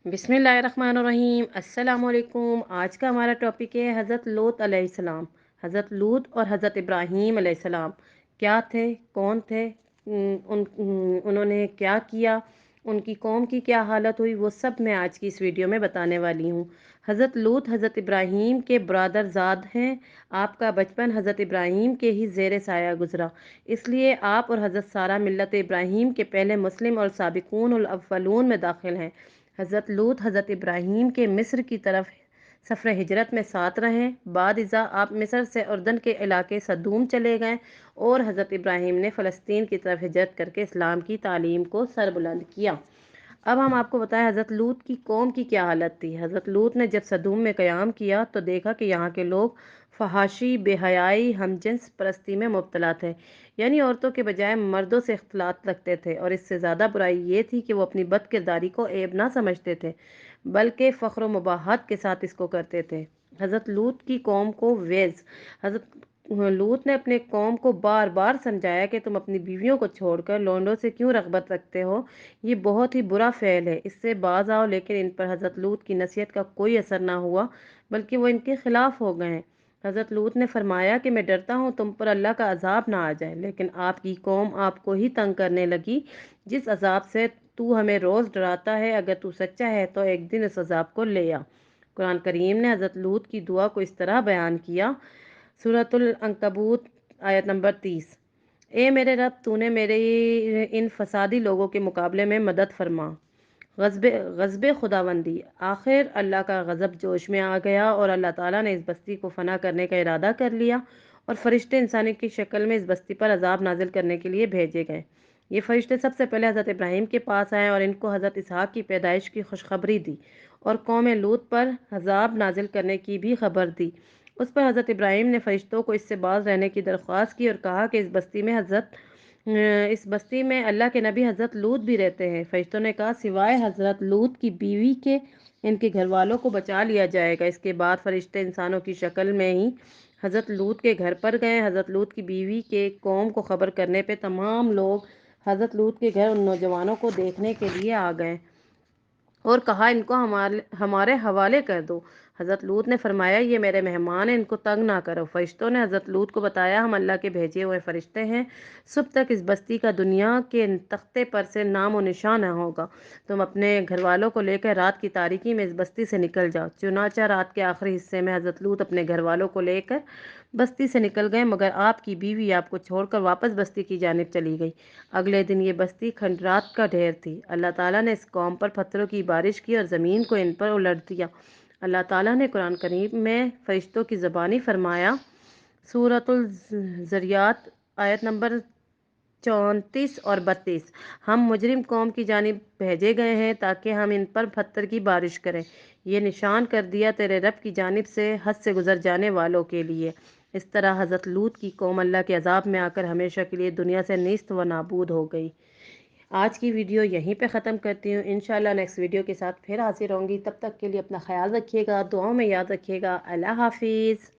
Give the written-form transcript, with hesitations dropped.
बिस्मिल्लाहिर्रहमानिर्रहीम। अस्सलाम वालेकुम। आज का हमारा टॉपिक है हज़रत लूत अलैहिस्सलाम। हज़रत लूत और हज़रत इब्राहीम अलैहिस्सलाम क्या थे, कौन थे, उन्होंने क्या किया, उनकी कौम की क्या हालत हुई, वो सब मैं आज की इस वीडियो में बताने वाली हूँ। हज़रत लूत हज़रत इब्राहीम के ब्रदरज़ाद हैं। आपका बचपन हज़रत इब्राहीम के ही ज़ेर साया गुजरा, इसलिए आप और हज़रत सारा मिल्लत इब्राहीम के पहले मुस्लिम और साबिकून उल अव्वलून में दाखिल हैं। हज़रत लूत हज़रत इब्राहीम के मिस्र की तरफ सफ़र हिजरत में साथ रहें। बाद इज़ा आप मिस्र से उर्दन के इलाके सदूम चले गए और हज़रत इब्राहीम ने फ़लस्तीन की तरफ हिजरत करके इस्लाम की तालीम को सरबुलंद किया। अब हम आपको बताएं हज़रत लूत की कौम की क्या हालत थी। हज़रत लूत ने जब सदूम में क़याम किया तो देखा कि यहाँ के लोग फहाशी, बेहयाई, हमजिन्स परस्ती में मुब्तला थे। यानी औरतों के बजाय मर्दों से इख्तलात रखते थे, और इससे ज़्यादा बुराई ये थी कि वो अपनी बदकिरदारी को ऐब ना समझते थे, बल्कि फ़ख्र मुबाहत के साथ इसको करते थे। हज़रत लूत की कौम को वेज़। हज़रत लूत ने अपने कौम को बार बार समझाया कि तुम अपनी बीवियों को छोड़कर लौंडों से क्यों रग़बत रखते हो। ये बहुत ही बुरा फ़ेल है, इससे बाज आओ। लेकिन इन पर हज़रत लूत की नसीहत का कोई असर ना हुआ, बल्कि वो इनके ख़िलाफ़ हो गए हैं। हज़रत लूत ने फरमाया कि मैं डरता हूँ तुम पर अल्लाह का अजाब ना आ जाए, लेकिन आपकी कौम आपको ही तंग करने लगी। जिस अजाब से तू हमें रोज़ डराता है, अगर तू सच्चा है तो एक दिन इस अजाब को ले आ। कुरान करीम ने हज़रत लूत की दुआ को इस तरह बयान किया। सूरतुल अंकबूत आयत नंबर 30। ए मेरे रब, तूने मेरे इन फसादी लोगों के मुकाबले में मदद फरमा। गज़बे गज़बे खुदावंदी। आखिर अल्लाह का गज़ब जोश में आ गया और अल्लाह ताला ने इस बस्ती को फना करने का इरादा कर लिया, और फरिश्ते इंसानी की शक्ल में इस बस्ती पर अजाब नाजिल करने के लिए भेजे गए। ये फरिश्ते सबसे पहले हज़रत इब्राहीम के पास आए और इनको हज़रत इसहाक की पैदाइश की खुशखबरी दी, और कौम लूत पर अजाब नाजिल करने की भी खबर दी। उस पर हज़रत इब्राहीम ने फरिश्तों को इससे बाज रहने की दरख्वास्त की और कहा कि इस बस्ती में अल्लाह के नबी हज़रत लूत भी रहते हैं। फरिश्तों ने कहा सिवाय हज़रत लूत की बीवी के इनके घर वालों को बचा लिया जाएगा। इसके बाद फरिश्ते इंसानों की शक्ल में ही हज़रत लूत के घर पर गए। हज़रत लूत की बीवी के कौम को खबर करने पे तमाम लोग हज़रत लूत के घर उन नौजवानों को देखने के लिए आ गए और कहा इनको हमारे हमारे हवाले कर दो। हज़रत लूत ने फरमाया ये मेरे मेहमान हैं, इनको तंग ना करो। फरिश्तों ने हज़रत लूत को बताया हम अल्लाह के भेजे हुए फरिश्ते हैं, सुबह तक इस बस्ती का दुनिया के तख्ते पर से नाम और निशान न होगा। तुम अपने घर वालों को लेकर रात की तारीकी में इस बस्ती से निकल जाओ। चुनाचा रात के आखिरी हिस्से में हज़रत लूत अपने घर वालों को लेकर बस्ती से निकल गए, मगर आपकी बीवी आपको छोड़कर वापस बस्ती की जानिब चली गई। अगले दिन ये बस्ती खंडरात का ढेर थी। अल्लाह ताला ने इस कौम पर पत्थरों की बारिश की और ज़मीन को इन पर उलट दिया। अल्लाह ताला ने कुरान करीम में फरिश्तों की ज़बानी फरमाया। सूरतुल ज़रियात आयत नंबर 34 और 32। हम मुजरिम कौम की जानिब भेजे गए हैं ताकि हम इन पर पत्थर की बारिश करें। ये निशान कर दिया तेरे रब की जानिब से हद से गुजर जाने वालों के लिए। इस तरह हज़रत लूत की कौम अल्लाह के अजाब में आकर हमेशा के लिए दुनिया से नीस्त व नाबूद हो गई। आज की वीडियो यहीं पे ख़त्म करती हूँ। इंशाल्लाह नेक्स्ट वीडियो के साथ फिर हाजिर होंगी। तब तक के लिए अपना ख्याल रखिएगा, दुआओं में याद रखिएगा। अल्लाह हाफिज़।